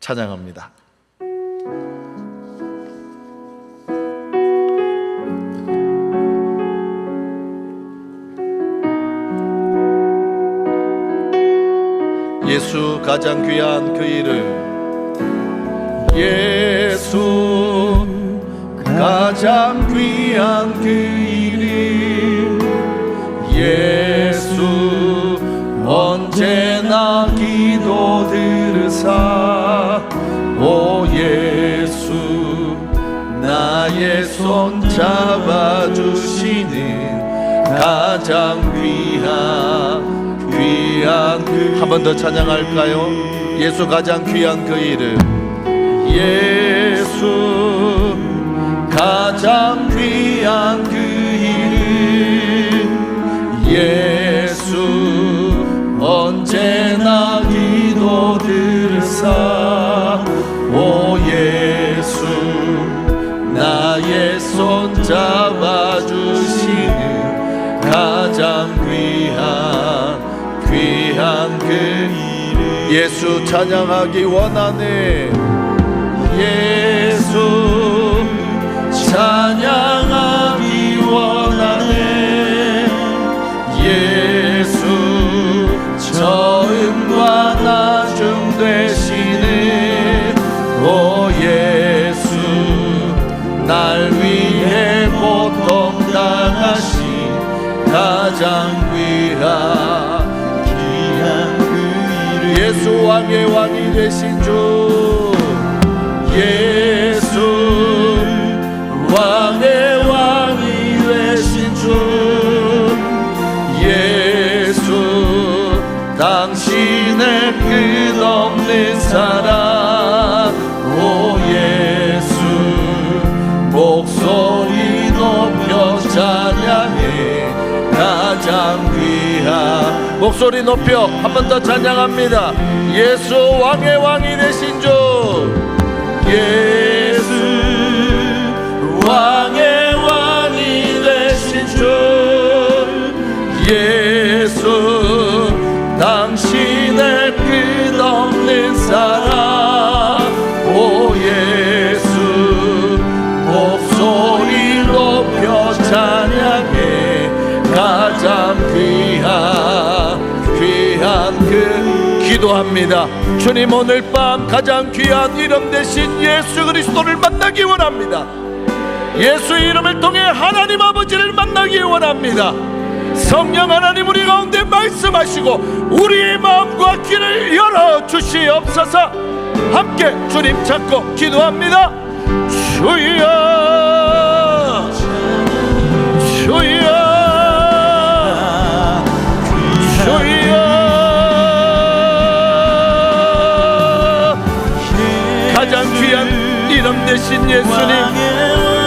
찬양합니다. 예수 가장 귀한 그 이름, 예수 가장 귀한 그 이름, 예수 언제나 기도 들으사, 오 예수 나의 손 잡아주시는 가장 귀한 그, 한 번 더 찬양할까요? 예수 가장 귀한 그 이름, 예수 가장 귀한 그 이름, 예수 언제나 기도 들으사, 오 예수 나의 손 잡아주시는 가장 귀한 그 이름. 예수 찬양하기 원하네, 예수 찬양하기 원하네, 예수 처음과 나중 되시는, 오 예수 날 위해 고통당하신 가장 귀한 그 이름. 예수 왕의 왕이 되신 주, 예수 왕의 왕이 되신 주, 예수 당신의 끝없는 사랑, 오 예수 목소리 높여 찬양해 가장 귀한. 목소리 높여 한 번 더 찬양합니다. 예수 왕의 왕이 되신 주, 예수 왕의 왕이 되신 주, 예수 당신의 끝없는 사랑, 오 예수 목소리 높여 찬양해 가장 귀한 그. 기도합니다. 주님 오늘 밤 가장 귀한 이름 되신 예수 그리스도를 만나기 원합니다. 예수 이름을 통해 하나님 아버지를 만나기 원합니다. 성령 하나님 우리 가운데 말씀하시고 우리의 마음과 귀를 열어주시옵소서. 함께 주님 찾고 기도합니다. 주여 주여 주여. 가장 귀한 이름 되신 예수님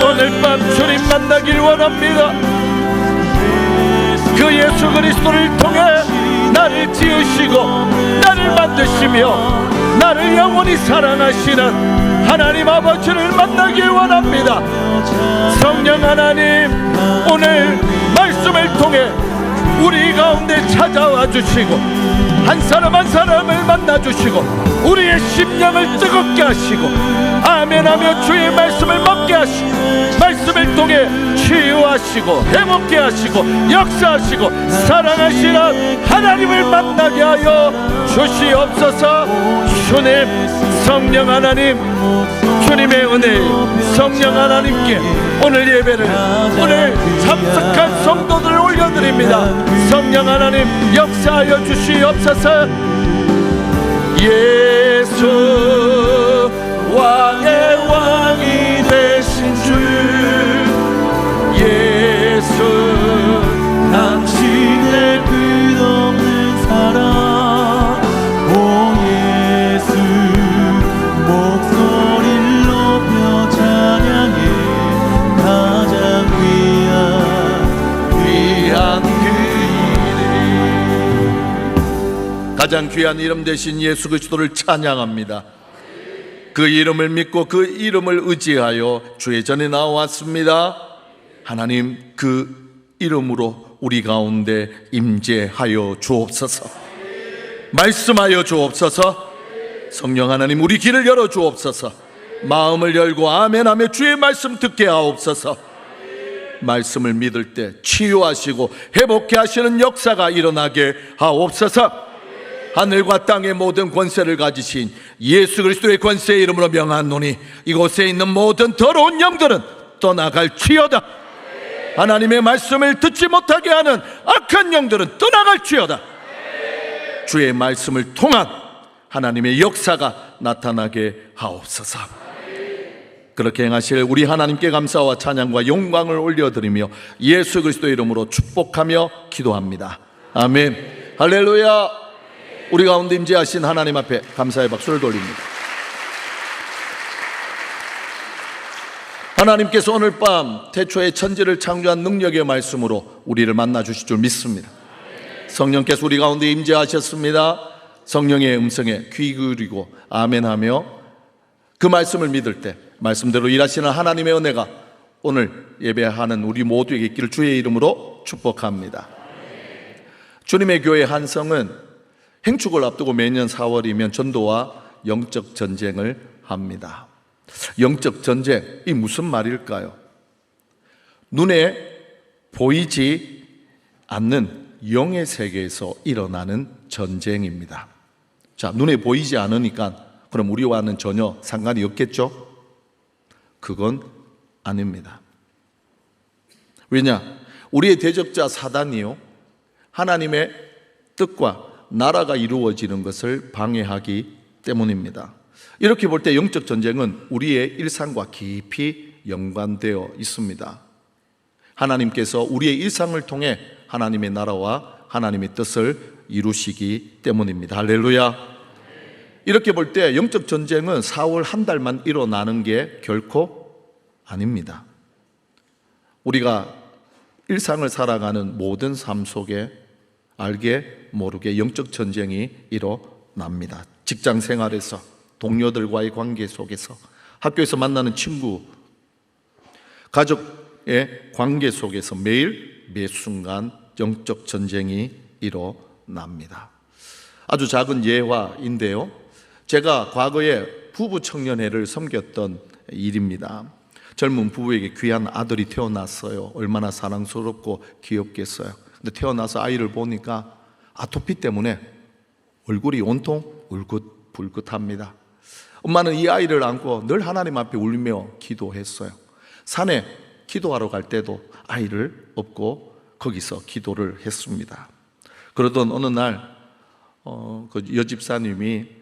오늘 밤 주님 만나길 원합니다. 그 예수 그리스도를 통해 나를 지으시고 나를 만드시며 나를 영원히 사랑하시는 하나님 아버지를 만나길 원합니다. 성령 하나님 오늘 말씀을 통해 우리 가운데 찾아와 주시고 한 사람 한 사람을 만나 주시고 우리의 심령을 뜨겁게 하시고 아멘하며 주의 말씀을 먹게 하시고 말씀을 통해 치유하시고 회복케 하시고 역사하시고 사랑하시는 하나님을 만나게 하여 주시옵소서. 주님 성령 하나님 주님의 은혜 성령 하나님께 오늘 예배를 오늘 참석한 성도들을 올려드립니다. 성령 하나님 역사하여 주시옵소서. 예수 왕의 왕이 되신 주 예수 당신의 끝없는 사랑 오 예수 목소리를 높여 찬양해 가장 귀한 그 이름 가장 귀한 이름 되신 예수 그리스도를 찬양합니다. 그 이름을 믿고 그 이름을 의지하여 주의 전에 나왔습니다. 하나님 그 이름으로 우리 가운데 임재하여 주옵소서. 말씀하여 주옵소서. 성령 하나님, 우리 귀를 열어 주옵소서. 마음을 열고 아멘하며 주의 말씀 듣게 하옵소서. 말씀을 믿을 때 치유하시고 회복케 하시는 역사가 일어나게 하옵소서. 하늘과 땅의 모든 권세를 가지신 예수 그리스도의 권세의 이름으로 명하노니 이곳에 있는 모든 더러운 영들은 떠나갈지어다. 하나님의 말씀을 듣지 못하게 하는 악한 영들은 떠나갈지어다. 주의 말씀을 통한 하나님의 역사가 나타나게 하옵소서. 그렇게 행하실 우리 하나님께 감사와 찬양과 영광을 올려드리며 예수 그리스도의 이름으로 축복하며 기도합니다. 아멘. 할렐루야. 우리 가운데 임재하신 하나님 앞에 감사의 박수를 돌립니다. 하나님께서 오늘 밤 태초에 천지를 창조한 능력의 말씀으로 우리를 만나 주실 줄 믿습니다. 성령께서 우리 가운데 임재하셨습니다. 성령의 음성에 귀 기울이고 아멘하며 그 말씀을 믿을 때 말씀대로 일하시는 하나님의 은혜가 오늘 예배하는 우리 모두에게 있기를 주의 이름으로 축복합니다. 주님의 교회 한성은 행축을 앞두고 매년 4월이면 전도와 영적 전쟁을 합니다. 영적 전쟁, 이 무슨 말일까요? 눈에 보이지 않는 영의 세계에서 일어나는 전쟁입니다. 자, 눈에 보이지 않으니까 그럼 우리와는 전혀 상관이 없겠죠? 그건 아닙니다. 왜냐? 우리의 대적자 사단이요, 하나님의 뜻과 나라가 이루어지는 것을 방해하기 때문입니다. 이렇게 볼 때 영적 전쟁은 우리의 일상과 깊이 연관되어 있습니다. 하나님께서 우리의 일상을 통해 하나님의 나라와 하나님의 뜻을 이루시기 때문입니다. 할렐루야. 이렇게 볼 때 영적 전쟁은 4월 한 달만 일어나는 게 결코 아닙니다. 우리가 일상을 살아가는 모든 삶 속에 알게 모르게 영적 전쟁이 일어납니다. 직장 생활에서, 동료들과의 관계 속에서, 학교에서 만나는 친구, 가족의 관계 속에서 매일 매 순간 영적 전쟁이 일어납니다. 아주 작은 예화인데요, 제가 과거에 부부 청년회를 섬겼던 일입니다. 젊은 부부에게 귀한 아들이 태어났어요. 얼마나 사랑스럽고 귀엽겠어요. 근데 태어나서 아이를 보니까 아토피 때문에 얼굴이 온통 울긋불긋합니다. 엄마는 이 아이를 안고 늘 하나님 앞에 울며 기도했어요. 산에 기도하러 갈 때도 아이를 업고 거기서 기도를 했습니다. 그러던 어느 날 그 여집사님이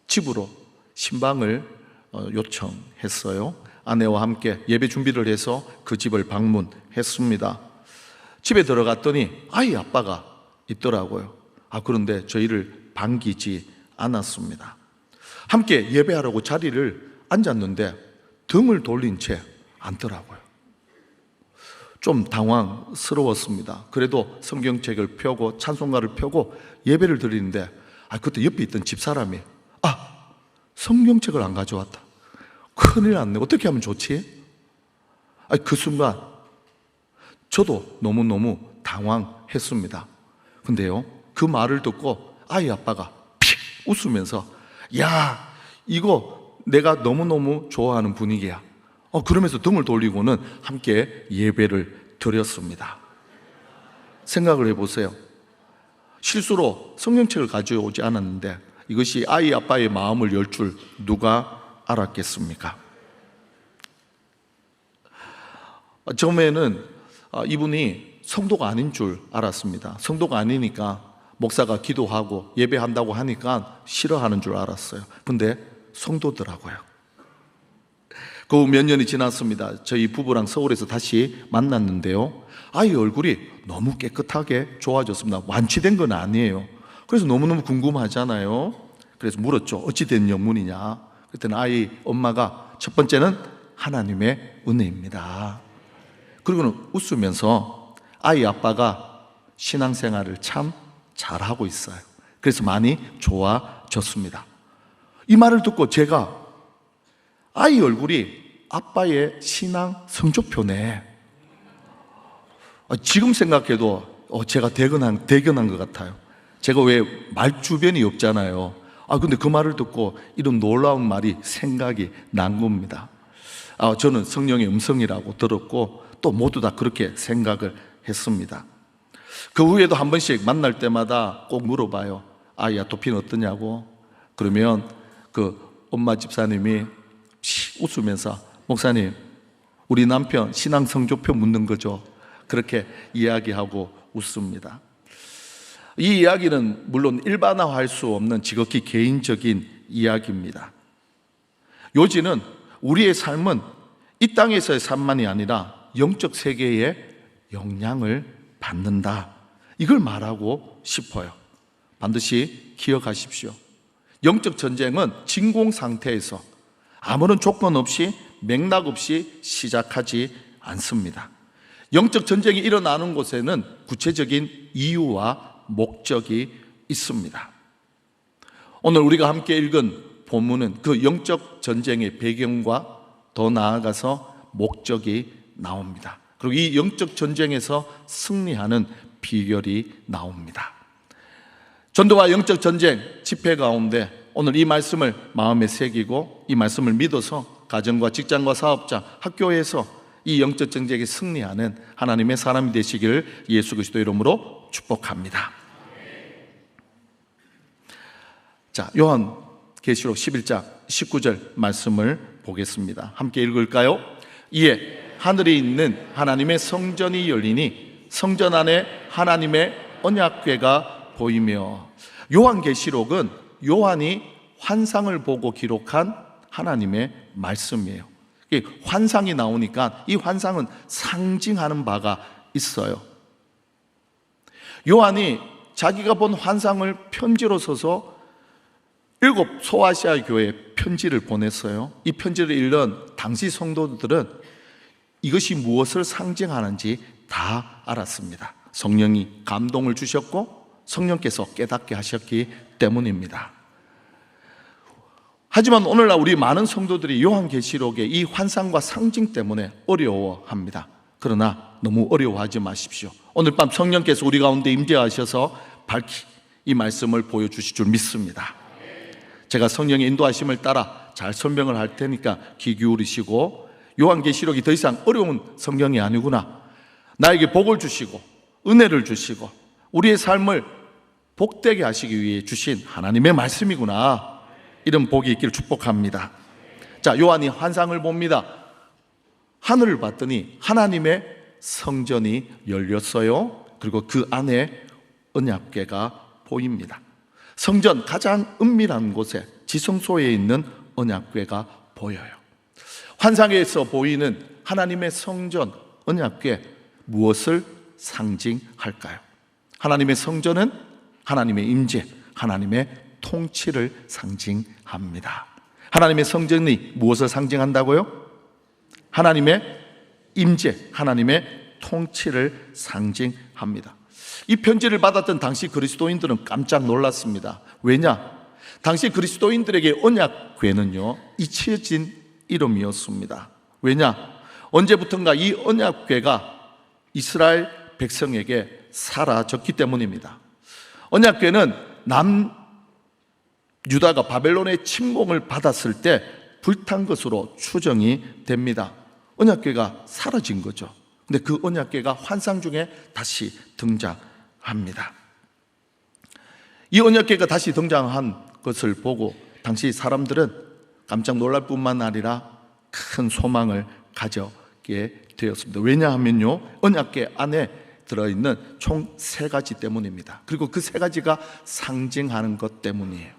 집으로 신방을 요청했어요. 아내와 함께 예배 준비를 해서 그 집을 방문했습니다. 집에 들어갔더니 아이 아빠가 있더라고요. 그런데 저희를 반기지 않았습니다. 함께 예배하라고 자리를 앉았는데 등을 돌린 채 앉더라고요. 좀 당황스러웠습니다. 그래도 성경책을 펴고 찬송가를 펴고 예배를 드리는데 그때 옆에 있던 집사람이 성경책을 안 가져왔다. 큰일 났네. 어떻게 하면 좋지? 그 순간 저도 너무너무 당황했습니다. 근데요, 그 말을 듣고 아이 아빠가 픽 웃으면서 야, 이거 내가 너무너무 좋아하는 분위기야. 그러면서 등을 돌리고는 함께 예배를 드렸습니다. 생각을 해보세요. 실수로 성경책을 가져오지 않았는데 이것이 아이 아빠의 마음을 열 줄 누가 알았겠습니까? 처음에는 이분이 성도가 아닌 줄 알았습니다. 성도가 아니니까 목사가 기도하고 예배한다고 하니까 싫어하는 줄 알았어요. 근데 성도더라고요. 그 후 몇 년이 지났습니다. 저희 부부랑 서울에서 다시 만났는데요, 아이 얼굴이 너무 깨끗하게 좋아졌습니다. 완치된 건 아니에요. 그래서 너무너무 궁금하잖아요. 그래서 물었죠. 어찌 된 영문이냐. 그때는 아이 엄마가 첫 번째는 하나님의 은혜입니다. 그리고는 웃으면서 아이 아빠가 신앙생활을 참 잘하고 있어요. 그래서 많이 좋아졌습니다. 이 말을 듣고 제가 아이 얼굴이 아빠의 신앙 성적표네. 지금 생각해도 제가 대견한 것 같아요. 제가 왜 말 주변이 없잖아요. 근데 그 말을 듣고 이런 놀라운 말이 생각이 난 겁니다. 저는 성령의 음성이라고 들었고 또 모두 다 그렇게 생각을 했습니다. 그 후에도 한 번씩 만날 때마다 꼭 물어봐요. 야, 도피는 어떠냐고. 그러면 그 엄마 집사님이 웃으면서, 목사님, 우리 남편 신앙 성적표 묻는 거죠. 그렇게 이야기하고 웃습니다. 이 이야기는 물론 일반화할 수 없는 지극히 개인적인 이야기입니다. 요지는 우리의 삶은 이 땅에서의 삶만이 아니라 영적 세계의 영향을 받는다, 이걸 말하고 싶어요. 반드시 기억하십시오. 영적 전쟁은 진공 상태에서 아무런 조건 없이 맥락 없이 시작하지 않습니다. 영적 전쟁이 일어나는 곳에는 구체적인 이유와 목적이 있습니다. 오늘 우리가 함께 읽은 본문은 그 영적 전쟁의 배경과 더 나아가서 목적이 나옵니다. 그리고 이 영적 전쟁에서 승리하는 비결이 나옵니다. 전도와 영적 전쟁 집회 가운데 오늘 이 말씀을 마음에 새기고 이 말씀을 믿어서 가정과 직장과 사업자, 학교에서 이 영적 전쟁에 승리하는 하나님의 사람이 되시기를 예수 그리스도 이름으로 축복합니다. 자, 요한계시록 11장 19절 말씀을 보겠습니다. 함께 읽을까요? 이에 하늘에 있는 하나님의 성전이 열리니 성전 안에 하나님의 언약궤가 보이며. 요한계시록은 요한이 환상을 보고 기록한 하나님의 말씀이에요. 환상이 나오니까 이 환상은 상징하는 바가 있어요. 요한이 자기가 본 환상을 편지로 써서 7 소아시아 교회에 편지를 보냈어요. 이 편지를 읽는 당시 성도들은 이것이 무엇을 상징하는지 다 알았습니다. 성령이 감동을 주셨고 성령께서 깨닫게 하셨기 때문입니다. 하지만 오늘날 우리 많은 성도들이 요한계시록의 이 환상과 상징 때문에 어려워합니다. 그러나 너무 어려워하지 마십시오. 오늘 밤 성령께서 우리 가운데 임재하셔서 밝히 이 말씀을 보여주실 줄 믿습니다. 제가 성령의 인도하심을 따라 잘 설명을 할 테니까 귀 기울이시고, 요한계시록이 더 이상 어려운 성경이 아니구나, 나에게 복을 주시고 은혜를 주시고 우리의 삶을 복되게 하시기 위해 주신 하나님의 말씀이구나, 이런 복이 있기를 축복합니다. 자, 요한이 환상을 봅니다. 하늘을 봤더니 하나님의 성전이 열렸어요. 그리고 그 안에 언약궤가 보입니다. 성전 가장 은밀한 곳에 지성소에 있는 언약궤가 보여요. 환상에서 보이는 하나님의 성전 언약궤, 무엇을 상징할까요? 하나님의 성전은 하나님의 임재, 하나님의 통치를 상징합니다. 하나님의 성전이 무엇을 상징한다고요? 하나님의 임재, 하나님의 통치를 상징합니다. 이 편지를 받았던 당시 그리스도인들은 깜짝 놀랐습니다. 왜냐? 당시 그리스도인들에게 언약궤는요, 잊혀진 이름이었습니다. 왜냐? 언제부턴가 이 언약궤가 이스라엘 백성에게 사라졌기 때문입니다. 언약궤는 남유다가 바벨론의 침공을 받았을 때 불탄 것으로 추정이 됩니다. 언약궤가 사라진 거죠. 근데 그 언약궤가 환상 중에 다시 등장합니다. 이 언약궤가 다시 등장한 것을 보고 당시 사람들은 깜짝 놀랄 뿐만 아니라 큰 소망을 가졌게 되었습니다. 왜냐하면요, 언약궤 안에 들어있는 총 3가지 때문입니다. 그리고 그 3가지가 상징하는 것 때문이에요.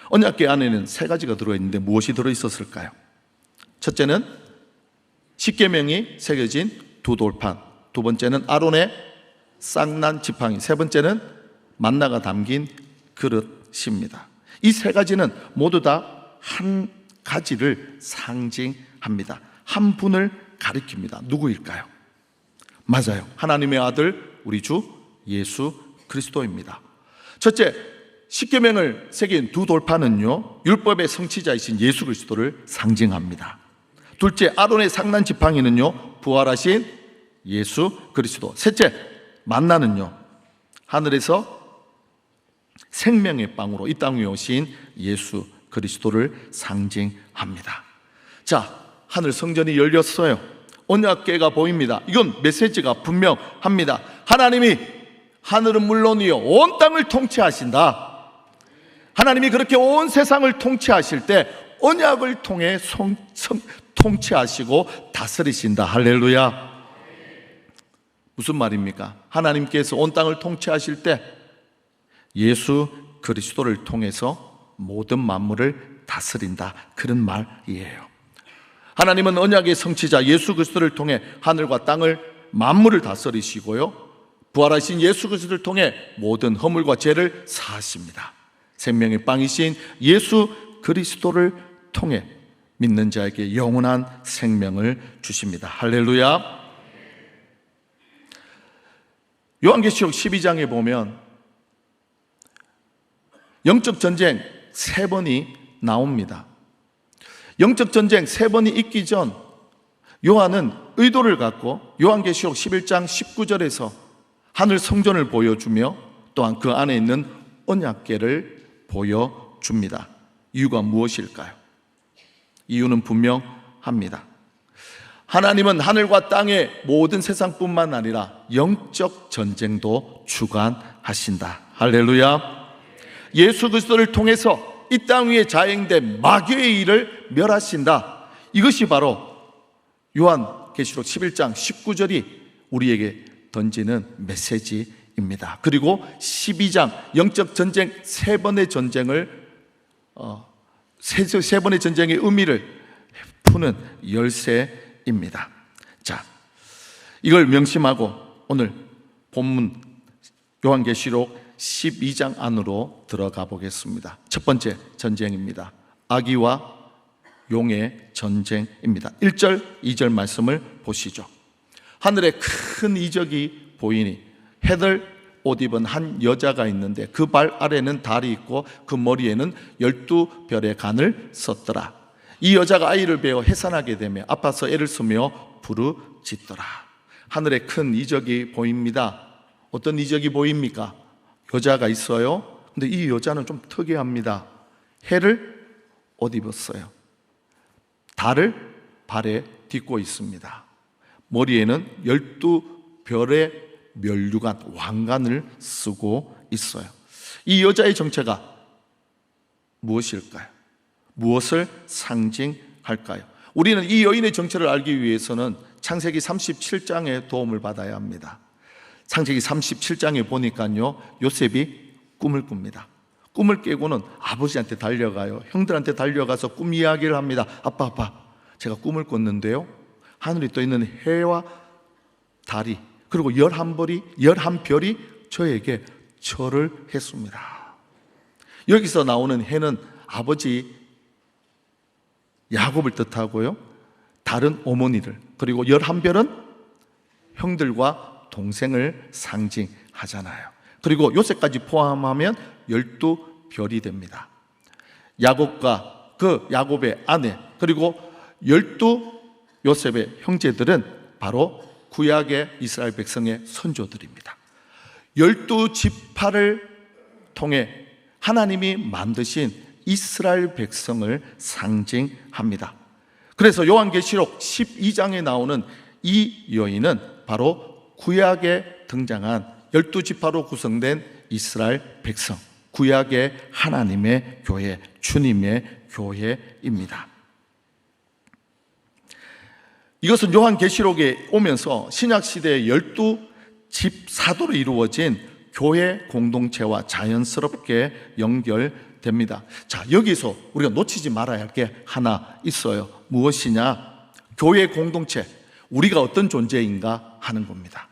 언약궤 안에는 3가지가 들어있는데 무엇이 들어있었을까요? 첫째는 십계명이 새겨진 2돌판, 두 번째는 아론의 쌍난 지팡이, 세 번째는 만나가 담긴 그릇입니다. 이 3가지는 모두 다 한 가지를 상징합니다. 한 분을 가리킵니다. 누구일까요? 맞아요. 하나님의 아들 우리 주 예수 그리스도입니다. 첫째, 십계명을 새긴 2돌판은요, 율법의 성취자이신 예수 그리스도를 상징합니다. 둘째, 아론의 상난 지팡이는요, 부활하신 예수 그리스도. 셋째, 만나는요, 하늘에서 생명의 빵으로 이 땅에 오신 예수 그리스도를 상징합니다. 자, 하늘 성전이 열렸어요. 언약궤가 보입니다. 이건 메시지가 분명합니다. 하나님이 하늘은 물론이요 온 땅을 통치하신다. 하나님이 그렇게 온 세상을 통치하실 때 언약을 통해 통치하시고 다스리신다. 할렐루야. 무슨 말입니까? 하나님께서 온 땅을 통치하실 때 예수 그리스도를 통해서 모든 만물을 다스린다, 그런 말이에요. 하나님은 언약의 성취자 예수 그리스도를 통해 하늘과 땅을 만물을 다스리시고요, 부활하신 예수 그리스도를 통해 모든 허물과 죄를 사하십니다. 생명의 빵이신 예수 그리스도를 통해 믿는 자에게 영원한 생명을 주십니다. 할렐루야. 요한계시록 12장에 보면 영적 전쟁 3번이 나옵니다. 영적 전쟁 3번이 있기 전 요한은 의도를 갖고 요한계시록 11장 19절에서 하늘 성전을 보여주며 또한 그 안에 있는 언약궤를 보여줍니다. 이유가 무엇일까요? 이유는 분명합니다. 하나님은 하늘과 땅의 모든 세상뿐만 아니라 영적 전쟁도 주관하신다. 할렐루야. 예수 그리스도를 통해서 이 땅 위에 자행된 마귀의 일을 멸하신다. 이것이 바로 요한계시록 11장 19절이 우리에게 던지는 메시지입니다. 그리고 12장 영적 전쟁 3번의 전쟁을 세 번의 전쟁의 의미를 푸는 열쇠입니다. 자, 이걸 명심하고 오늘 본문 요한계시록 12장 안으로 들어가 보겠습니다. 첫 번째 전쟁입니다. 아기와 용의 전쟁입니다. 1절, 2절 말씀을 보시죠. 하늘에 큰 이적이 보이니 헤들 옷 입은 한 여자가 있는데 그 발 아래는 달이 있고 그 머리에는 12별의 간을 썼더라. 이 여자가 아이를 베어 해산하게 되며 아파서 애를 쓰며 부르짖더라. 하늘에 큰 이적이 보입니다. 어떤 이적이 보입니까? 여자가 있어요. 근데 이 여자는 좀 특이합니다. 해를 옷 입었어요. 달을 발에 딛고 있습니다. 머리에는 12별의 면류관, 왕관을 쓰고 있어요. 이 여자의 정체가 무엇일까요? 무엇을 상징할까요? 우리는 이 여인의 정체를 알기 위해서는 창세기 37장의 도움을 받아야 합니다. 창세기 37장에 보니까요, 요셉이 꿈을 꿉니다. 꿈을 깨고는 아버지한테 달려가요. 형들한테 달려가서 꿈 이야기를 합니다. 아빠, 제가 꿈을 꿨는데요, 하늘에 떠 있는 해와 달이 그리고 11별이 저에게 절을 했습니다. 여기서 나오는 해는 아버지 야곱을 뜻하고요, 달은 어머니를, 그리고 11별은 형들과 동생을 상징하잖아요. 그리고 요셉까지 포함하면 12별이 됩니다. 야곱과 그 야곱의 아내, 그리고 12 요셉의 형제들은 바로 구약의 이스라엘 백성의 선조들입니다. 12지파를 통해 하나님이 만드신 이스라엘 백성을 상징합니다. 그래서 요한계시록 12장에 나오는 이 여인은 바로 구약에 등장한 12지파로 구성된 이스라엘 백성, 구약의 하나님의 교회, 주님의 교회입니다. 이것은 요한계시록에 오면서 신약시대의 12집 사도로 이루어진 교회 공동체와 자연스럽게 연결됩니다. 자, 여기서 우리가 놓치지 말아야 할 게 하나 있어요. 무엇이냐? 교회 공동체, 우리가 어떤 존재인가 하는 겁니다.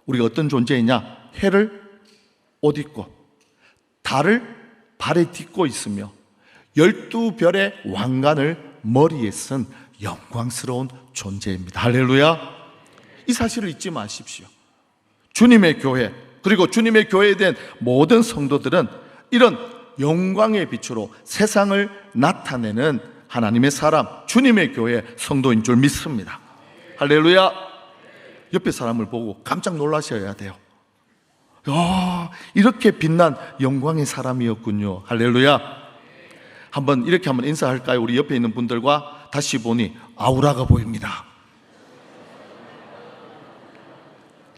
우리가 어떤 존재이냐? 해를 옷 입고 달을 발에 딛고 있으며 12별의 왕관을 머리에 쓴 영광스러운 존재입니다. 할렐루야. 이 사실을 잊지 마십시오. 주님의 교회, 그리고 주님의 교회에 대한 모든 성도들은 이런 영광의 빛으로 세상을 나타내는 하나님의 사람, 주님의 교회 성도인 줄 믿습니다. 할렐루야. 옆에 사람을 보고 깜짝 놀라셔야 돼요. 이렇게 빛난 영광의 사람이었군요. 할렐루야. 한번 이렇게 한번 인사할까요? 우리 옆에 있는 분들과. 다시 보니 아우라가 보입니다.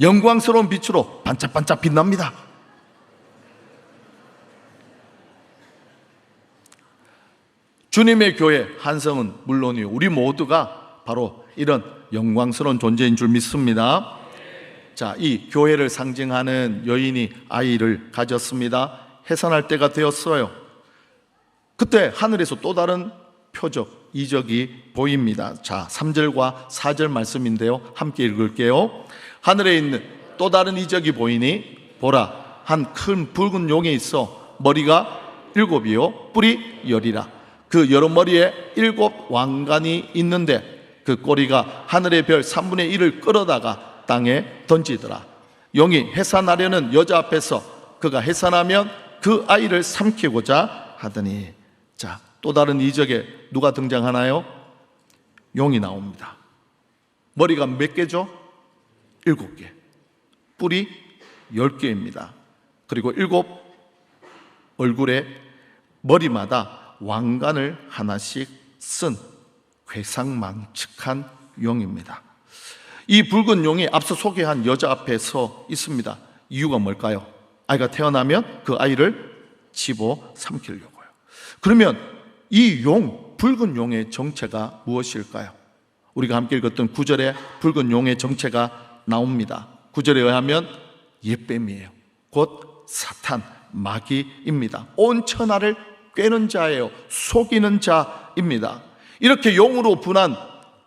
영광스러운 빛으로 반짝반짝 빛납니다. 주님의 교회 한성은 물론이요, 우리 모두가 바로 이런 영광스러운 존재인 줄 믿습니다. 자, 이 교회를 상징하는 여인이 아이를 가졌습니다. 해산할 때가 되었어요. 그때 하늘에서 또 다른 표적, 이적이 보입니다. 자, 3절과 4절 말씀인데요, 함께 읽을게요. 하늘에 있는 또 다른 이적이 보이니 보라, 한 큰 붉은 용이 있어 머리가 7이요 뿔이 10이라. 그 여러 머리에 7 왕관이 있는데 그 꼬리가 하늘의 별 3분의 1을 끌어다가 땅에 던지더라. 용이 해산하려는 여자 앞에서 그가 해산하면 그 아이를 삼키고자 하더니. 자, 또 다른 이적에 누가 등장하나요? 용이 나옵니다. 머리가 몇 개죠? 7개, 뿔이 10개입니다. 그리고 7 얼굴에 머리마다 왕관을 하나씩 쓴 괴상망측한 용입니다. 이 붉은 용이 앞서 소개한 여자 앞에 서 있습니다. 이유가 뭘까요? 아이가 태어나면 그 아이를 집어 삼키려고요. 그러면 이 용, 붉은 용의 정체가 무엇일까요? 우리가 함께 읽었던 9절에 붉은 용의 정체가 나옵니다. 9절에 의하면 옛뱀이에요. 곧 사탄, 마귀입니다. 온 천하를 꿰는 자예요. 속이는 자입니다. 이렇게 용으로 분한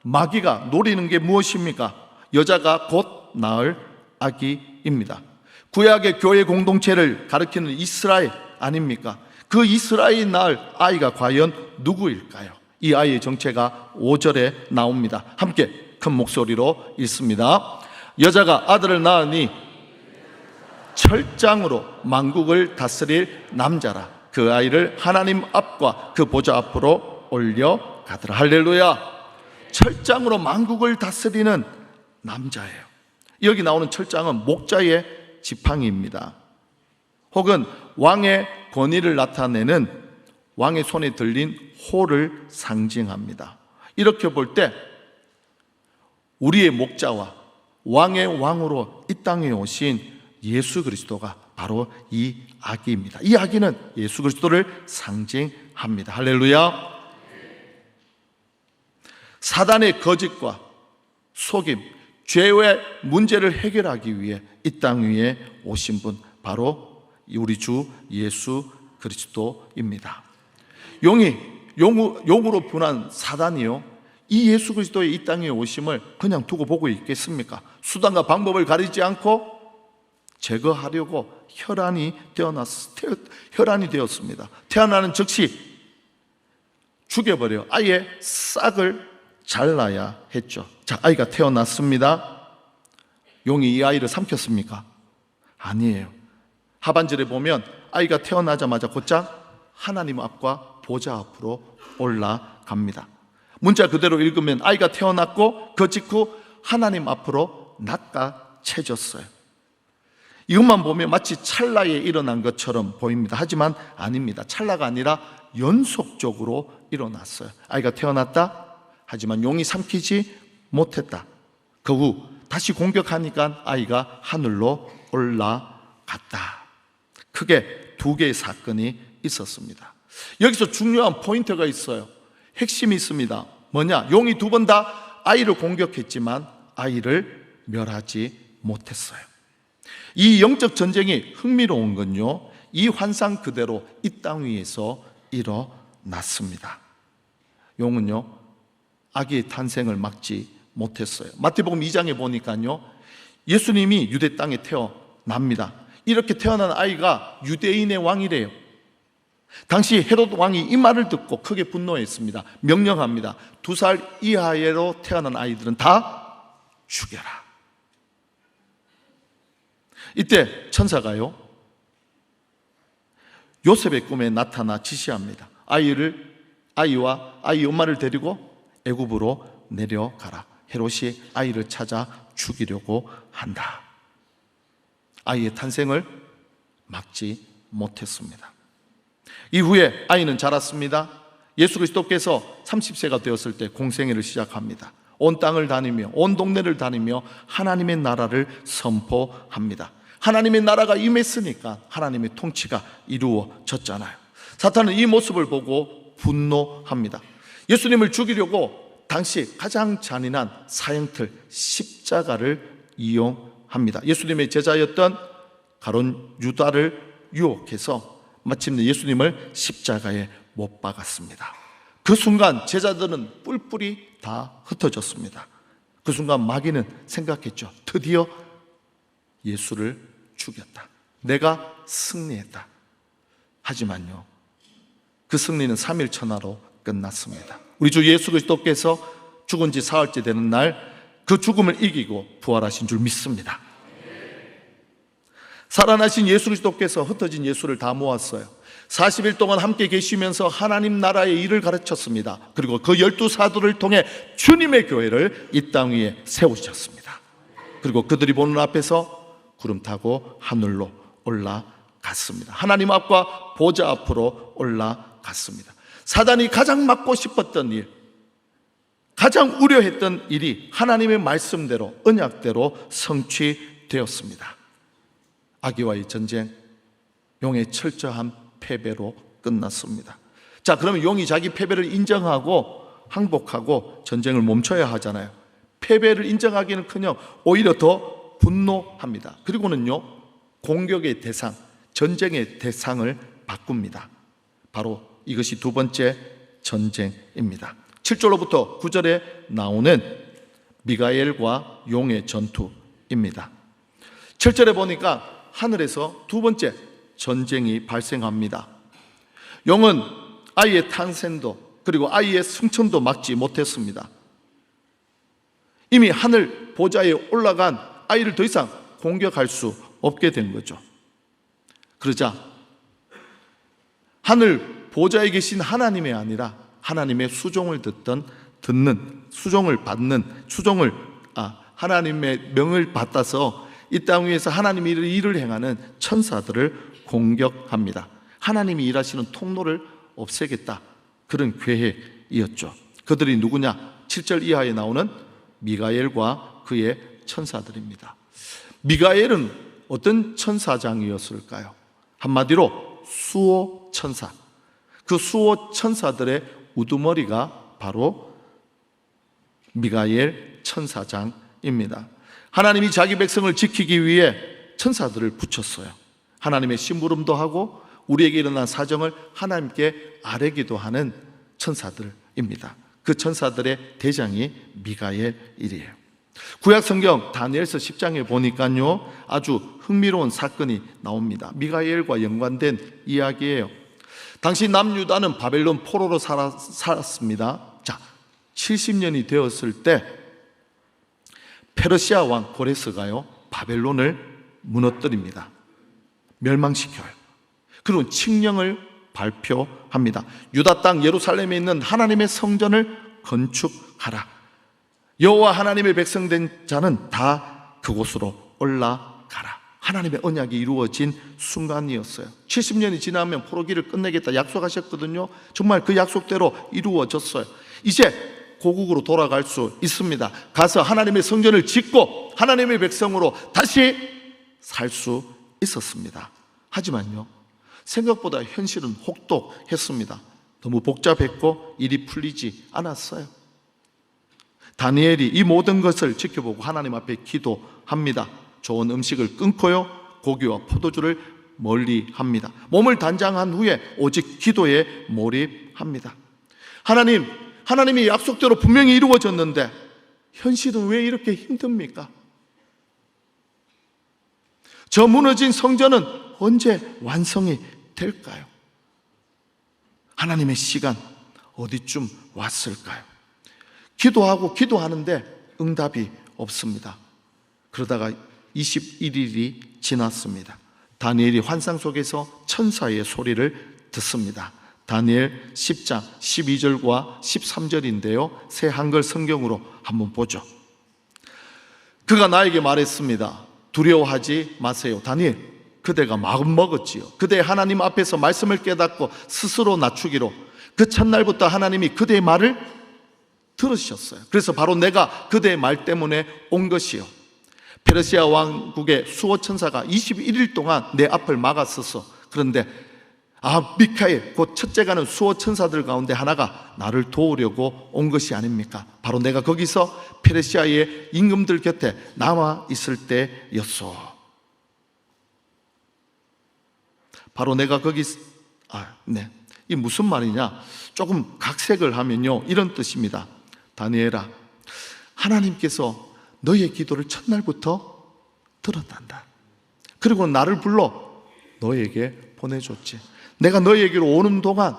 마귀가 노리는 게 무엇입니까? 여자가 곧 낳을 아기입니다. 구약의 교회 공동체를 가리키는 이스라엘 아닙니까? 그 이스라엘이 낳을 아이가 과연 누구일까요? 이 아이의 정체가 5절에 나옵니다. 함께 큰 목소리로 읽습니다. 여자가 아들을 낳으니 철장으로 만국을 다스릴 남자라. 그 아이를 하나님 앞과 그 보좌 앞으로 올려가더라. 할렐루야. 철장으로 만국을 다스리는 남자예요. 여기 나오는 철장은 목자의 지팡이입니다. 혹은 왕의 권위를 나타내는 왕의 손에 들린 호를 상징합니다. 이렇게 볼 때 우리의 목자와 왕의 왕으로 이 땅에 오신 예수 그리스도가 바로 이 아기입니다. 이 아기는 예수 그리스도를 상징합니다. 할렐루야. 사단의 거짓과 속임, 죄의 문제를 해결하기 위해 이 땅 위에 오신 분, 바로 우리 주 예수 그리스도입니다. 용으로 분한 사단이요, 이 예수 그리스도의 이 땅에 오심을 그냥 두고 보고 있겠습니까? 수단과 방법을 가리지 않고 제거하려고 혈안이 되었습니다. 태어나는 즉시 죽여버려 아예 싹을 잘라야 했죠. 자, 아이가 태어났습니다. 용이 이 아이를 삼켰습니까? 아니에요. 하반절에 보면 아이가 태어나자마자 곧장 하나님 앞과 보좌 앞으로 올라갑니다. 문자 그대로 읽으면 아이가 태어났고 그 직후 하나님 앞으로 낚아채졌어요. 이것만 보면 마치 찰나에 일어난 것처럼 보입니다. 하지만 아닙니다. 찰나가 아니라 연속적으로 일어났어요. 아이가 태어났다. 하지만 용이 삼키지 못했다. 그 후 다시 공격하니까 아이가 하늘로 올라갔다. 크게 2개의 사건이 있었습니다. 여기서 중요한 포인트가 있어요. 핵심이 있습니다. 뭐냐? 용이 2번 다 아이를 공격했지만 아이를 멸하지 못했어요. 이 영적 전쟁이 흥미로운 건요, 이 환상 그대로 이 땅 위에서 일어났습니다. 용은요, 아기의 탄생을 막지 못했어요. 마태복음 2장에 보니까요, 예수님이 유대 땅에 태어납니다. 이렇게 태어난 아이가 유대인의 왕이래요. 당시 헤롯 왕이 이 말을 듣고 크게 분노했습니다. 명령합니다. 2살 이하로 태어난 아이들은 다 죽여라. 이때 천사가요, 요셉의 꿈에 나타나 지시합니다. 아이와 아이 엄마를 데리고 애굽으로 내려가라. 헤롯이 아이를 찾아 죽이려고 한다. 아이의 탄생을 막지 못했습니다. 이후에 아이는 자랐습니다. 예수 그리스도께서 30세가 되었을 때 공생애를 시작합니다. 온 땅을 다니며 온 동네를 다니며 하나님의 나라를 선포합니다. 하나님의 나라가 임했으니까 하나님의 통치가 이루어졌잖아요. 사탄은 이 모습을 보고 분노합니다. 예수님을 죽이려고 당시 가장 잔인한 사형틀 십자가를 이용합니다. 예수님의 제자였던 가룟 유다를 유혹해서 마침내 예수님을 십자가에 못 박았습니다. 그 순간 제자들은 뿔뿔이 다 흩어졌습니다. 그 순간 마귀는 생각했죠. 드디어 예수를 죽였다. 내가 승리했다. 하지만요, 그 승리는 3일 천하로 끝났습니다. 우리 주 예수 그리스도께서 죽은 지 사흘째 되는 날 그 죽음을 이기고 부활하신 줄 믿습니다. 살아나신 예수 그리스도께서 흩어진 예수를 다 모았어요. 40일 동안 함께 계시면서 하나님 나라의 일을 가르쳤습니다. 그리고 그 12사도를 통해 주님의 교회를 이 땅 위에 세우셨습니다. 그리고 그들이 보는 앞에서 구름 타고 하늘로 올라갔습니다. 하나님 앞과 보좌 앞으로 올라갔습니다. 사단이 가장 막고 싶었던 일, 가장 우려했던 일이 하나님의 말씀대로, 언약대로 성취되었습니다. 악의와의 전쟁, 용의 철저한 패배로 끝났습니다. 자, 그러면 용이 자기 패배를 인정하고 항복하고 전쟁을 멈춰야 하잖아요. 패배를 인정하기는커녕 오히려 더 분노합니다. 그리고는요, 공격의 대상, 전쟁의 대상을 바꿉니다. 바로 이것이 두 번째 전쟁입니다. 7절로부터 9절에 나오는 미가엘과 용의 전투입니다. 7절에 보니까 하늘에서 두 번째 전쟁이 발생합니다. 용은 아이의 탄생도 그리고 아이의 승천도 막지 못했습니다. 이미 하늘 보좌에 올라간 아이를 더 이상 공격할 수 없게 된 거죠. 그러자 하늘 보좌에 계신 하나님이 아니라 하나님의 수종을 하나님의 명을 받아서 이 땅 위에서 하나님의 일을 행하는 천사들을 공격합니다. 하나님이 일하시는 통로를 없애겠다, 그런 계획이었죠. 그들이 누구냐? 7절 이하에 나오는 미가엘과 그의 천사들입니다. 미가엘은 어떤 천사장이었을까요? 한마디로 수호 천사. 그 수호 천사들의 우두머리가 바로 미가엘 천사장입니다. 하나님이 자기 백성을 지키기 위해 천사들을 붙였어요. 하나님의 심부름도 하고 우리에게 일어난 사정을 하나님께 아뢰기도 하는 천사들입니다. 그 천사들의 대장이 미가엘이에요. 구약 성경 다니엘서 10장에 보니까요, 아주 흥미로운 사건이 나옵니다. 미가엘과 연관된 이야기예요. 당시 남유다는 바벨론 포로로 살았습니다. 자, 70년이 되었을 때 페르시아 왕 고레스가요, 바벨론을 무너뜨립니다. 멸망시켜요. 그리고 칙령을 발표합니다. 유다 땅 예루살렘에 있는 하나님의 성전을 건축하라. 여호와 하나님의 백성된 자는 다 그곳으로 올라가라. 하나님의 언약이 이루어진 순간이었어요. 70년이 지나면 포로기를 끝내겠다 약속하셨거든요. 정말 그 약속대로 이루어졌어요. 이제 고국으로 돌아갈 수 있습니다. 가서 하나님의 성전을 짓고 하나님의 백성으로 다시 살 수 있었습니다. 하지만요, 생각보다 현실은 혹독했습니다. 너무 복잡했고 일이 풀리지 않았어요. 다니엘이 이 모든 것을 지켜보고 하나님 앞에 기도합니다. 좋은 음식을 끊고요, 고기와 포도주를 멀리합니다. 몸을 단장한 후에 오직 기도에 몰입합니다. 하나님이 약속대로 분명히 이루어졌는데 현실은 왜 이렇게 힘듭니까? 저 무너진 성전은 언제 완성이 될까요? 하나님의 시간 어디쯤 왔을까요? 기도하고 기도하는데 응답이 없습니다. 그러다가 21일이 지났습니다. 다니엘이 환상 속에서 천사의 소리를 듣습니다. 다니엘 10장 12절과 13절인데요, 새 한글 성경으로 한번 보죠. 그가 나에게 말했습니다. 두려워하지 마세요. 다니엘, 그대가 마음 먹었지요. 그대 하나님 앞에서 말씀을 깨닫고 스스로 낮추기로 그 첫날부터 하나님이 그대의 말을 들으셨어요. 그래서 바로 내가 그대의 말 때문에 온 것이요. 페르시아 왕국의 수호 천사가 21일 동안 내 앞을 막았었어. 그런데 미카엘, 곧 첫째가는 수호 천사들 가운데 하나가 나를 도우려고 온 것이 아닙니까? 바로 내가 거기서 페르시아의 임금들 곁에 남아 있을 때였소. 바로 내가 거기 이 무슨 말이냐? 조금 각색을 하면요, 이런 뜻입니다. 다니엘아, 하나님께서 너의 기도를 첫날부터 들었단다. 그리고 나를 불러 너에게 보내줬지. 내가 너에게로 오는 동안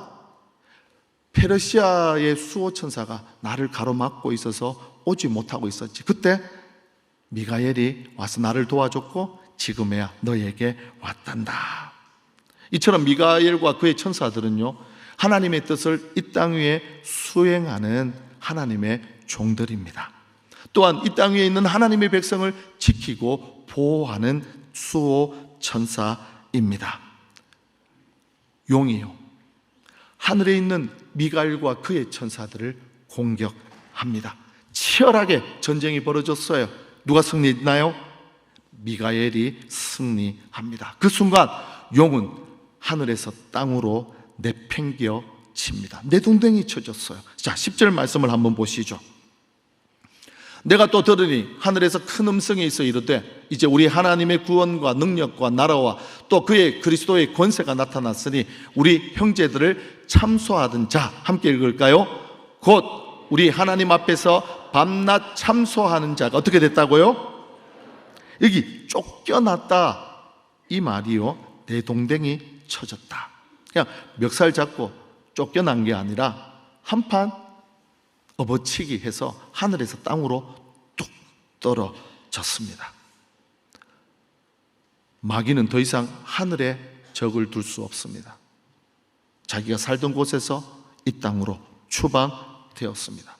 페르시아의 수호 천사가 나를 가로막고 있어서 오지 못하고 있었지. 그때 미가엘이 와서 나를 도와줬고 지금에야 너에게 왔단다. 이처럼 미가엘과 그의 천사들은요, 하나님의 뜻을 이 땅 위에 수행하는 하나님의 종들입니다. 또한 이 땅 위에 있는 하나님의 백성을 지키고 보호하는 수호 천사입니다. 용이요, 하늘에 있는 미가엘과 그의 천사들을 공격합니다. 치열하게 전쟁이 벌어졌어요. 누가 승리했나요? 미가엘이 승리합니다. 그 순간 용은 하늘에서 땅으로 내팽겨칩니다. 내동댕이 쳐졌어요. 자, 10절 말씀을 한번 보시죠. 내가 또 들으니 하늘에서 큰 음성이 있어 이르되 이제 우리 하나님의 구원과 능력과 나라와 또 그의 그리스도의 권세가 나타났으니 우리 형제들을 참소하던 자, 함께 읽을까요? 곧 우리 하나님 앞에서 밤낮 참소하는 자가 어떻게 됐다고요? 여기 쫓겨났다, 이 말이요, 내동댕이 쳐졌다. 그냥 멱살 잡고 쫓겨난 게 아니라 한판 업어치기 해서 하늘에서 땅으로 뚝 떨어졌습니다. 마귀는 더 이상 하늘에 적을 둘 수 없습니다. 자기가 살던 곳에서 이 땅으로 추방되었습니다.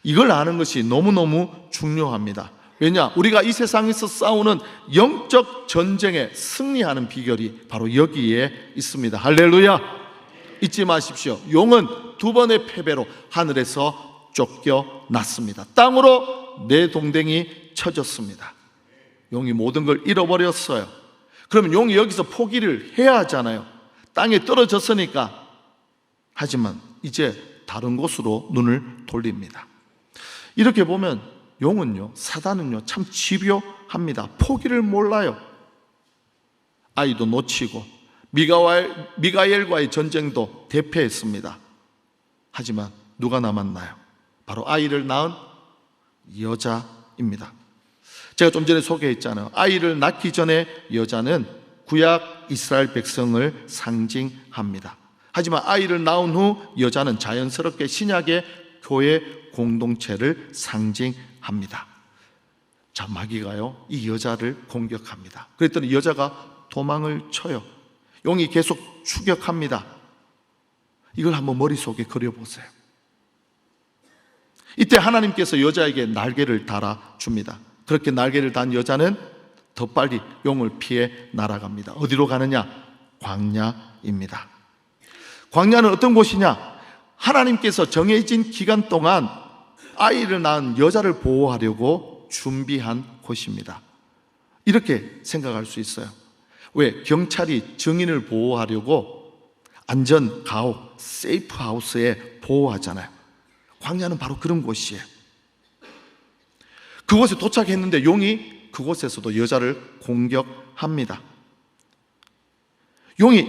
이걸 아는 것이 너무너무 중요합니다. 왜냐? 우리가 이 세상에서 싸우는 영적 전쟁에 승리하는 비결이 바로 여기에 있습니다. 할렐루야! 잊지 마십시오. 용은 두 번의 패배로 하늘에서 쫓겨났습니다. 땅으로 내동댕이 쳐졌습니다. 용이 모든 걸 잃어버렸어요. 그러면 용이 여기서 포기를 해야 하잖아요. 땅에 떨어졌으니까. 하지만 이제 다른 곳으로 눈을 돌립니다. 이렇게 보면 용은요, 사단은요, 참 집요합니다. 포기를 몰라요. 아이도 놓치고 미가엘과의 전쟁도 대패했습니다. 하지만 누가 남았나요? 바로 아이를 낳은 여자입니다. 제가 좀 전에 소개했잖아요. 아이를 낳기 전에 여자는 구약 이스라엘 백성을 상징합니다. 하지만 아이를 낳은 후 여자는 자연스럽게 신약의 교회 공동체를 상징합니다. 자, 마귀가요, 이 여자를 공격합니다. 그랬더니 여자가 도망을 쳐요. 용이 계속 추격합니다. 이걸 한번 머릿속에 그려보세요. 이때 하나님께서 여자에게 날개를 달아줍니다. 그렇게 날개를 단 여자는 더 빨리 용을 피해 날아갑니다. 어디로 가느냐? 광야입니다. 광야는 어떤 곳이냐? 하나님께서 정해진 기간 동안 아이를 낳은 여자를 보호하려고 준비한 곳입니다. 이렇게 생각할 수 있어요. 왜? 경찰이 증인을 보호하려고 안전 가옥, 세이프 하우스에 보호하잖아요. 광야는 바로 그런 곳이에요. 그곳에 도착했는데 용이 그곳에서도 여자를 공격합니다. 용이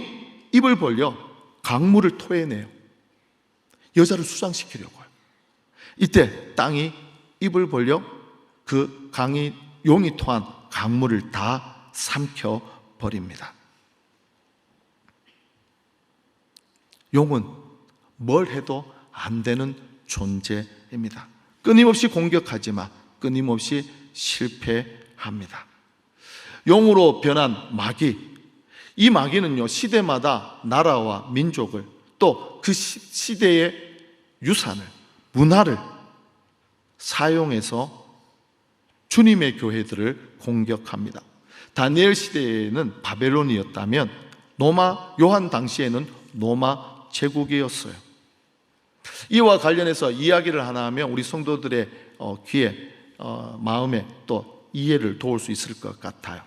입을 벌려 강물을 토해내요. 여자를 수상시키려고요. 이때 땅이 입을 벌려 그 용이 토한 강물을 다 삼켜버립니다. 용은 뭘 해도 안 되는 존재입니다. 끊임없이 공격하지만 끊임없이 실패합니다. 용으로 변한 마귀, 이 마귀는요, 시대마다 나라와 민족을 또 그 시대의 유산을, 문화를 사용해서 주님의 교회들을 공격합니다. 다니엘 시대에는 바벨론이었다면 요한 당시에는 로마 제국이었어요. 이와 관련해서 이야기를 하나 하면 우리 성도들의 귀에 마음에 또 이해를 도울 수 있을 것 같아요.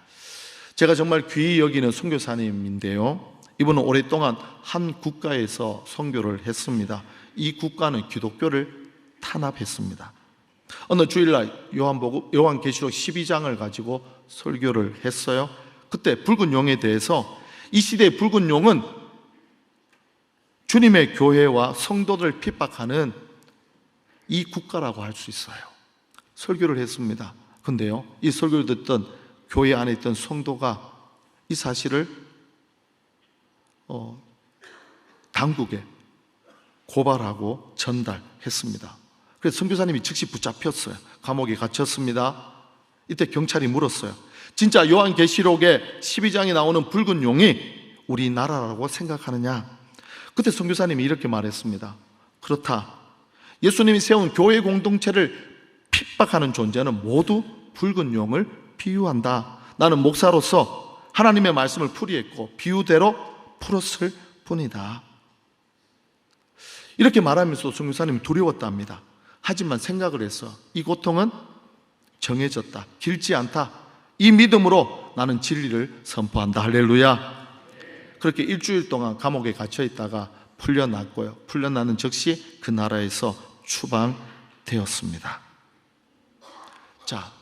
제가 정말 귀히 여기는 선교사님인데요, 이분은 오랫동안 한 국가에서 선교를 했습니다. 이 국가는 기독교를 탄압했습니다. 어느 주일날 요한계시록 12장을 가지고 설교를 했어요. 그때 붉은 용에 대해서, 이 시대의 붉은 용은 주님의 교회와 성도들을 핍박하는 이 국가라고 할 수 있어요. 설교를 했습니다. 근데요, 이 설교를 듣던 교회 안에 있던 성도가 이 사실을 당국에 고발하고 전달했습니다. 그래서 선교사님이 즉시 붙잡혔어요. 감옥에 갇혔습니다. 이때 경찰이 물었어요. 진짜 요한계시록에 12장에 나오는 붉은 용이 우리나라라고 생각하느냐? 그때 선교사님이 이렇게 말했습니다. 그렇다. 예수님이 세운 교회 공동체를 핍박하는 존재는 모두 붉은 용을 비유한다. 나는 목사로서 하나님의 말씀을 풀이했고 비유대로 풀었을 뿐이다. 이렇게 말하면서 선교사님이 두려웠답니다. 하지만 생각을 해서 이 고통은 정해졌다, 길지 않다, 이 믿음으로 나는 진리를 선포한다. 할렐루야. 그렇게 일주일 동안 감옥에 갇혀 있다가 풀려났고요, 풀려나는 즉시 그 나라에서 추방되었습니다. 자,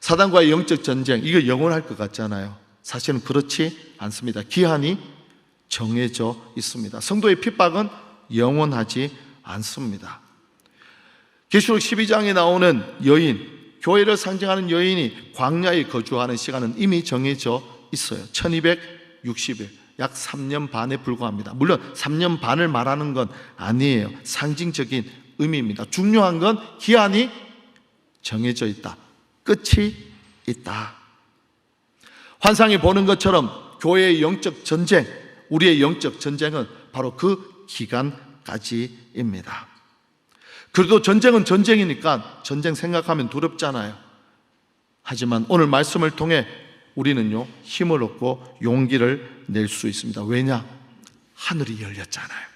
사단과의 영적 전쟁, 이거 영원할 것 같잖아요. 사실은 그렇지 않습니다. 기한이 정해져 있습니다. 성도의 핍박은 영원하지 않습니다. 계시록 12장에 나오는 여인, 교회를 상징하는 여인이 광야에 거주하는 시간은 이미 정해져 있어요. 1260일, 약 3년 반에 불과합니다. 물론 3년 반을 말하는 건 아니에요. 상징적인 의미입니다. 중요한 건 기한이 정해져 있다, 끝이 있다. 환상이 보는 것처럼 교회의 영적 전쟁, 우리의 영적 전쟁은 바로 그 기간까지입니다. 그래도 전쟁은 전쟁이니까 전쟁 생각하면 두렵잖아요. 하지만 오늘 말씀을 통해 우리는요, 힘을 얻고 용기를 낼 수 있습니다. 왜냐? 하늘이 열렸잖아요.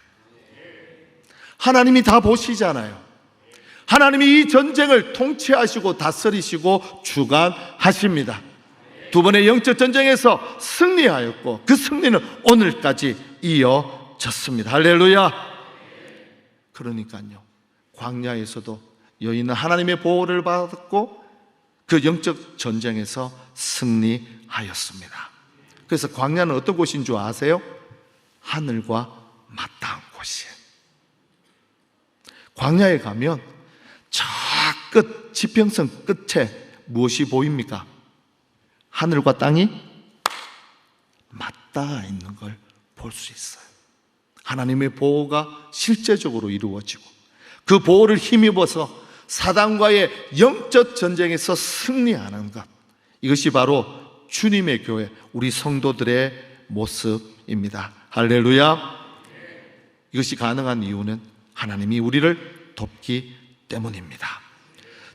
하나님이 다 보시잖아요. 하나님이 이 전쟁을 통치하시고 다스리시고 주관하십니다. 두 번의 영적 전쟁에서 승리하였고 그 승리는 오늘까지 이어졌습니다. 할렐루야. 그러니까요, 광야에서도 여인은 하나님의 보호를 받았고 그 영적 전쟁에서 승리하였습니다. 그래서 광야는 어떤 곳인 줄 아세요? 하늘과 맞닿은 곳이에요. 광야에 가면 저 끝, 지평선 끝에 무엇이 보입니까? 하늘과 땅이 맞닿아 있는 걸 볼 수 있어요. 하나님의 보호가 실제적으로 이루어지고 그 보호를 힘입어서 사단과의 영적 전쟁에서 승리하는 것, 이것이 바로 주님의 교회, 우리 성도들의 모습입니다. 할렐루야. 이것이 가능한 이유는 하나님이 우리를 돕기 때문입니다.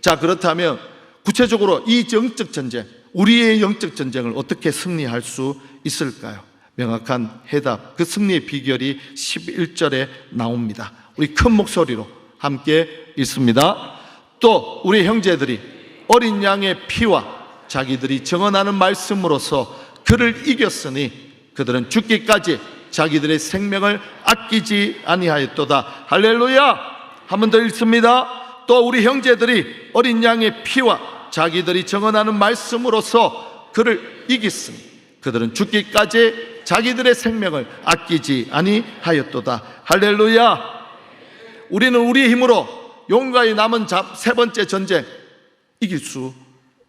자, 그렇다면 구체적으로 이 영적 전쟁, 우리의 영적 전쟁을 어떻게 승리할 수 있을까요? 명확한 해답, 그 승리의 비결이 11절에 나옵니다. 우리 큰 목소리로 함께 읽습니다. 또 우리 형제들이 어린 양의 피와 자기들이 정언하는 말씀으로서 그를 이겼으니 그들은 죽기까지 자기들의 생명을 아끼지 아니하였도다. 할렐루야. 한 번 더 읽습니다. 또 우리 형제들이 어린 양의 피와 자기들이 정언하는 말씀으로서 그를 이겼으니 그들은 죽기까지 자기들의 생명을 아끼지 아니하였도다. 할렐루야. 우리는 우리의 힘으로 용가에 남은 세 번째 전쟁 이길 수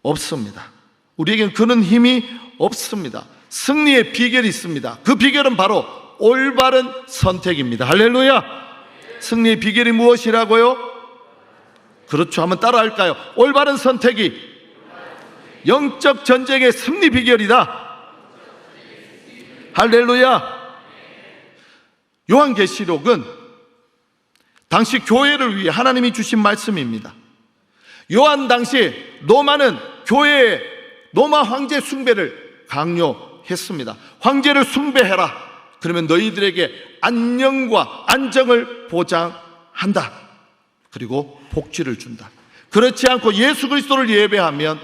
없습니다. 우리에겐 그런 힘이 없습니다. 승리의 비결이 있습니다. 그 비결은 바로 올바른 선택입니다. 할렐루야. 승리의 비결이 무엇이라고요? 그렇죠. 한번 따라할까요? 올바른 선택이 영적 전쟁의 승리 비결이다. 할렐루야. 요한계시록은 당시 교회를 위해 하나님이 주신 말씀입니다. 요한 당시 로마는 교회의 로마 황제 숭배를 강요했습니다. 황제를 숭배해라. 그러면 너희들에게 안녕과 안정을 보장한다. 그리고 복지를 준다. 그렇지 않고 예수 그리스도를 예배하면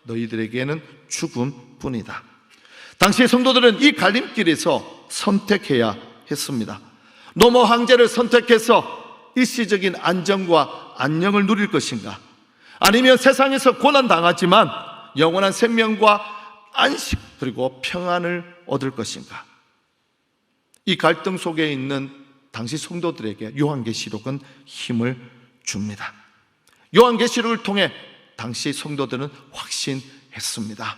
너희들에게는 죽음뿐이다. 당시 성도들은 이 갈림길에서 선택해야 했습니다. 로마 황제를 선택해서 일시적인 안정과 안녕을 누릴 것인가, 아니면 세상에서 고난당하지만 영원한 생명과 안식 그리고 평안을 얻을 것인가. 이 갈등 속에 있는 당시 성도들에게 요한계시록은 힘을 줍니다. 요한계시록을 통해 당시 성도들은 확신했습니다.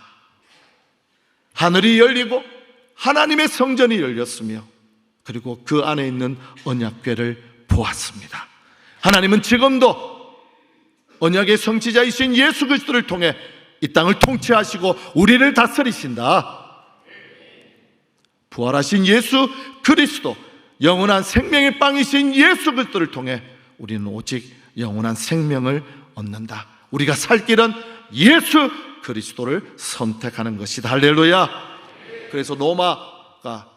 하늘이 열리고 하나님의 성전이 열렸으며 그리고 그 안에 있는 언약궤를 보았습니다. 하나님은 지금도 언약의 성취자이신 예수 그리스도를 통해 이 땅을 통치하시고 우리를 다스리신다. 부활하신 예수 그리스도, 영원한 생명의 빵이신 예수 그리스도를 통해 우리는 오직 영원한 생명을 얻는다. 우리가 살 길은 예수 그리스도를 선택하는 것이다. 할렐루야. 그래서 로마가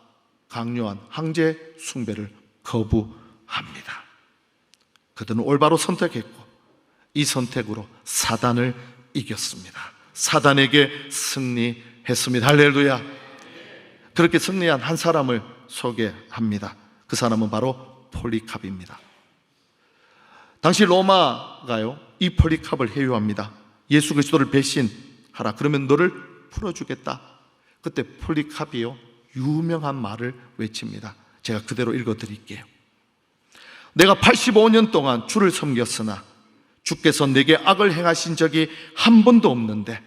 강요한 황제 숭배를 거부합니다. 그들은 올바로 선택했고 이 선택으로 사단을 이겼습니다. 사단에게 승리했습니다. 할렐루야. 그렇게 승리한 한 사람을 소개합니다. 그 사람은 바로 폴리캅입니다. 당시 로마가요, 이 폴리캅을 회유합니다. 예수 그리스도를 배신하라. 그러면 너를 풀어주겠다. 그때 폴리캅이요, 유명한 말을 외칩니다. 제가 그대로 읽어드릴게요. 내가 85년 동안 주를 섬겼으나 주께서 내게 악을 행하신 적이 한 번도 없는데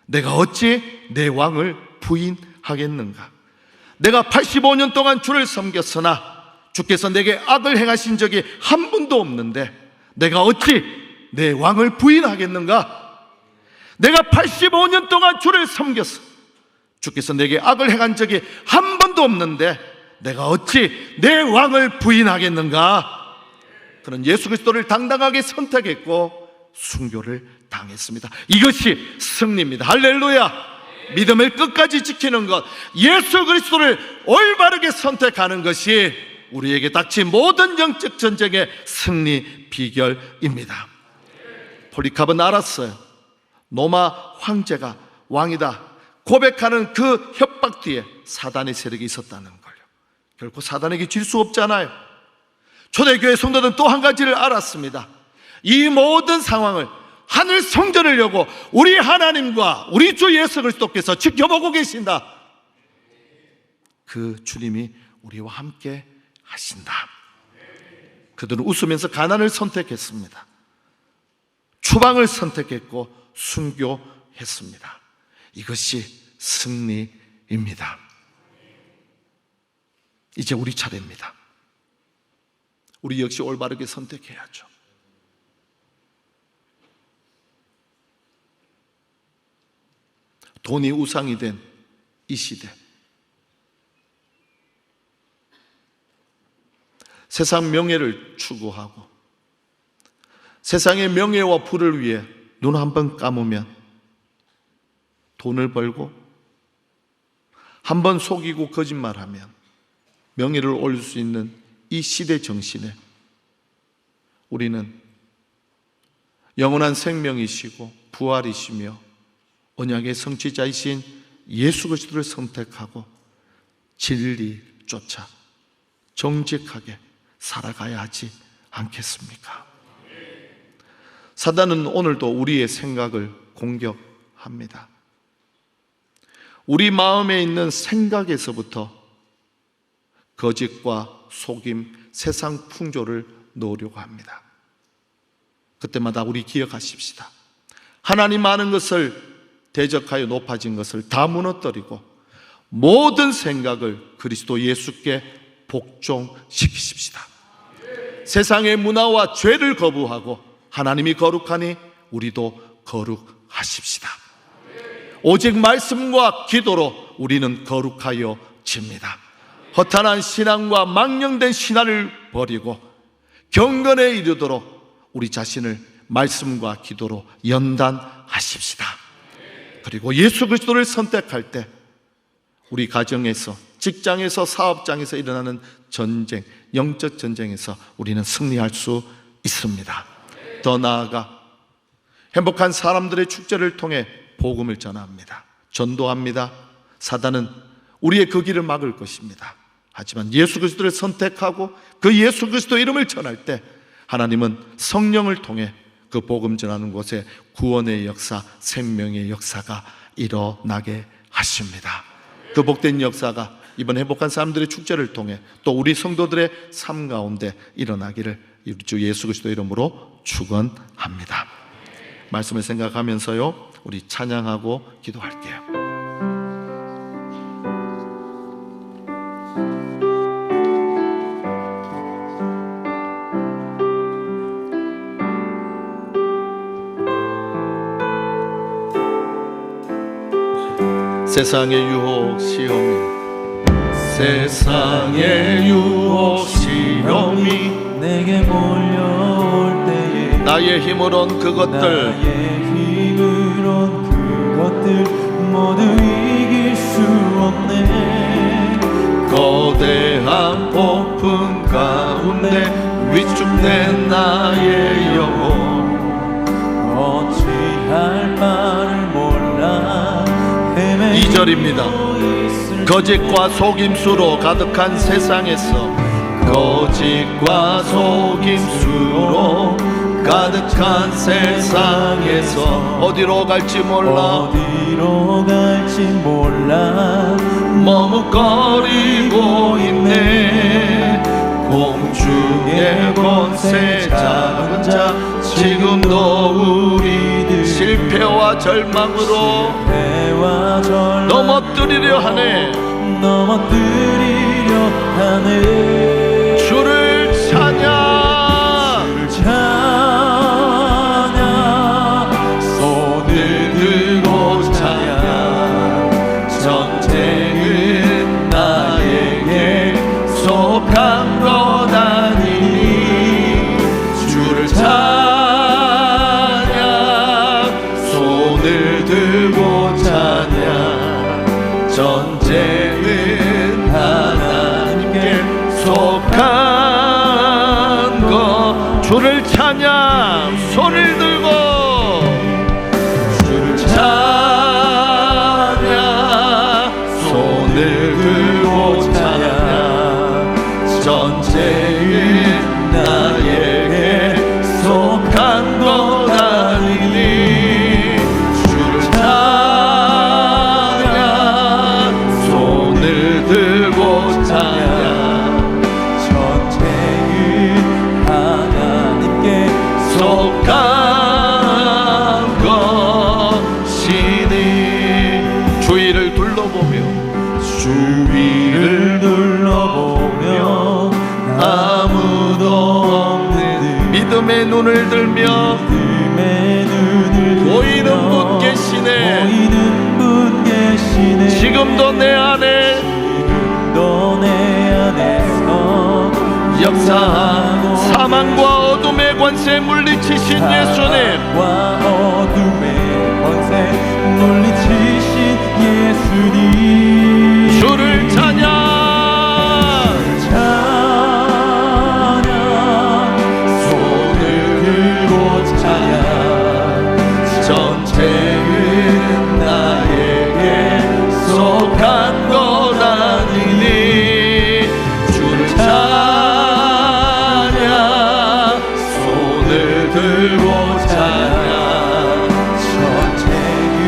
내가 어찌 내 왕을 부인하겠는가? 내가 85년 동안 주를 섬겼으나 주께서 내게 악을 행하신 적이 한 번도 없는데 내가 어찌 내 왕을 부인하겠는가? 내가 85년 동안 주를 섬겼어. 주께서 내게 악을 행한 적이 한 번도 없는데 내가 어찌 내 왕을 부인하겠는가? 그는 예수 그리스도를 당당하게 선택했고 순교를 당했습니다. 이것이 승리입니다. 할렐루야. 믿음을 끝까지 지키는 것, 예수 그리스도를 올바르게 선택하는 것이 우리에게 닥친 모든 영적 전쟁의 승리 비결입니다. 폴리캅은 알았어요. 로마 황제가 왕이다 고백하는 그 협박 뒤에 사단의 세력이 있었다는 걸요. 결코 사단에게 질 수 없잖아요. 초대교회 성도들은 또 한 가지를 알았습니다. 이 모든 상황을, 하늘 성전을 여고 우리 하나님과 우리 주 예수 그리스도께서 지켜보고 계신다. 그 주님이 우리와 함께 하신다. 그들은 웃으면서 가난을 선택했습니다. 추방을 선택했고 순교했습니다. 이것이 승리입니다. 이제 우리 차례입니다. 우리 역시 올바르게 선택해야죠. 돈이 우상이 된 이 시대, 세상 명예를 추구하고 세상의 명예와 부를 위해 눈 한 번 감으면 돈을 벌고 한 번 속이고 거짓말하면 명예를 올릴 수 있는 이 시대 정신에 우리는 영원한 생명이시고 부활이시며 언약의 성취자이신 예수 그리스도를 선택하고 진리 쫓아 정직하게 살아가야 하지 않겠습니까? 사단은 오늘도 우리의 생각을 공격합니다. 우리 마음에 있는 생각에서부터 거짓과 속임, 세상 풍조를 놓으려고 합니다. 그때마다 우리 기억하십시다. 하나님 아는 것을 대적하여 높아진 것을 다 무너뜨리고 모든 생각을 그리스도 예수께 복종시키십시다. 세상의 문화와 죄를 거부하고 하나님이 거룩하니 우리도 거룩하십시다. 오직 말씀과 기도로 우리는 거룩하여집니다. 허탄한 신앙과 망령된 신화를 버리고 경건에 이르도록 우리 자신을 말씀과 기도로 연단하십시다. 그리고 예수 그리스도를 선택할 때 우리 가정에서, 직장에서, 사업장에서 일어나는 전쟁, 영적 전쟁에서 우리는 승리할 수 있습니다. 더 나아가 행복한 사람들의 축제를 통해 복음을 전합니다. 전도합니다. 사단은 우리의 그 길을 막을 것입니다. 하지만 예수 그리스도를 선택하고 그 예수 그리스도 이름을 전할 때 하나님은 성령을 통해 그 복음 전하는 곳에 구원의 역사, 생명의 역사가 일어나게 하십니다. 그 복된 역사가 이번 행복한 사람들의 축제를 통해 또 우리 성도들의 삶 가운데 일어나기를 주 예수 그리스도 이름으로 축원합니다. 말씀을 생각하면서요, 우리 찬양하고 기도할게요. 세상의 유혹 시험이, 세상의 유혹 시험이 내게 몰려올 때에 나의 힘으론 그것들, 나의 힘으론 그것들 모두 이길 수 없네. 거대한 폭풍 가운데 위축된 나의 영혼, 어찌할 바를 몰라. 2절입니다. 거짓과 속임수로 가득한 세상에서, 거짓과 속임수로 가득한 세상에서 어디로 갈지 몰라, 어디로 갈지 몰라 머뭇거리고 있네. 공중의 권세 잡은 자, 지금도 우리들 실패와 절망으로 넘어뜨리려 하네. 넘어뜨리려 하네. 주를 찬양, 찬양, 손을 들고 찬양. 전쟁은 나에게 속한 것 아니니. 주를 찬양, 손을 들고 찬양. 전쟁은 하나님께 속한 것. 주를 찬양, 손을 들고 주를 찬양, 손을 들고 찬양. 전쟁은 나에게 속한 것 아니니. 주를 찬양, 손을 들고 찬양. 전쟁은 하나님께 속한 것이니. 주위를 둘러보며, 주위를 둘러보며 아무도 없는 믿음의 눈을 들며 믿음의 눈을 보이는 들며 분 계시네. 보이는 분 계시네. 지금도 내 안에 지금도 내 안에서 역사하고 사망과 어둠의 권세 물리치신 예수님, 사망과 어둠의 권세 물리치신 예수님. 주를 찬양, 손을 들고 찬양. 전쟁은 나에게 속한 것 아니니. 주를 찬양, 손을 들고 찬양. 전쟁은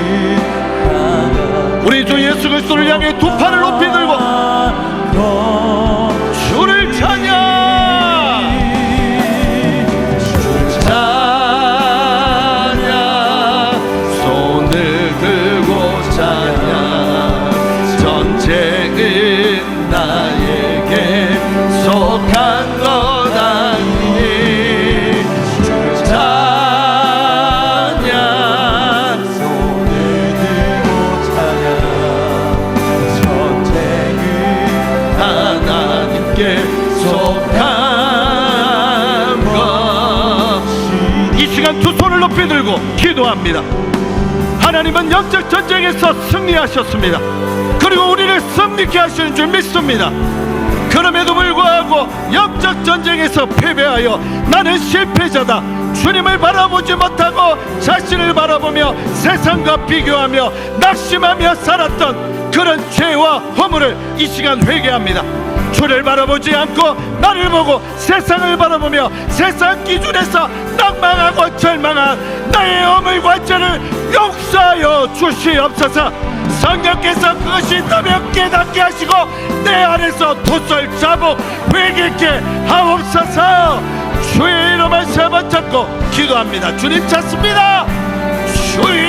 하나님께 우리 주 예수 그리스도를 향해 두 팔을 높이 들고 주를 찬양, 주를 찬양, 손을 들고 찬양. 전쟁은 나에게 속한 것 아니니. 주를 찬양, 손을 들고 찬양. 전쟁은 하나님께 속한 것. 이 시간 두 손을 높이 들고 기도합니다. 하나님은 영적 전쟁에서 승리하셨습니다. 그리고 우리를 승리케 하시는 줄 믿습니다. 그럼에도 불구하고 영적 전쟁에서 패배하여 나는 실패자다, 주님을 바라보지 못하고 자신을 바라보며 세상과 비교하며 낙심하며 살았던 그런 죄와 허물을 이 시간 회개합니다. 주를 바라보지 않고 나를 보고 세상을 바라보며 세상 기준에서 낭망하고 절망한 나의 허물과 죄를 용서하여 주시옵소서. 성령께서 그것이 너며 깨닫게 하시고 내 안에서 도설 자복 회개케 하옵소서. 주의 이름을 세 번 찾고 기도합니다. 주님 찾습니다. 주의